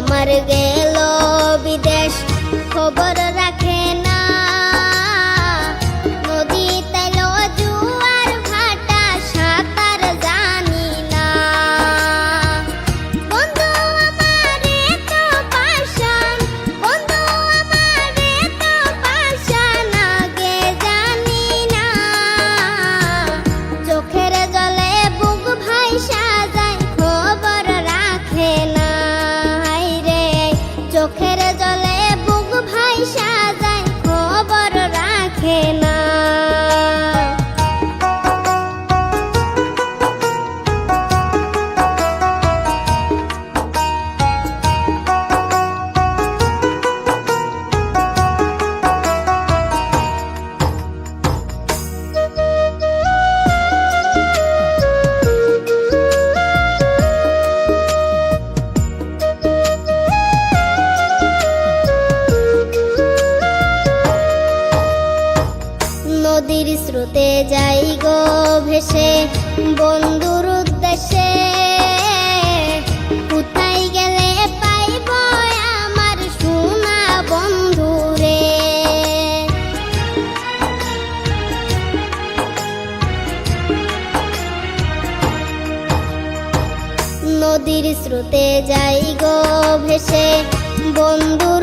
আমার গেল বিদেশ, খবর রাখে না। নদী তেল জুয়ার ভাটা, সাঁতার জানি না। বন্ধু আমার এত পাষাণ, বন্ধু আমার এত পাষাণ, আগে জানি না। চোখের জলে বুক ভাইসা যায়, খবর রাখে না। হায়রে, চোখের জলে বুক ভাইসা যায়, খবর রাখে না। নদীর স্রোতে যাই গো ভেসে বন্ধুর উদ্দেশ্যে। কোথায় গেলে পাইব আমার সোনা বন্ধুরে? নদীর স্রোতে যাই গো ভেসে বন্ধুর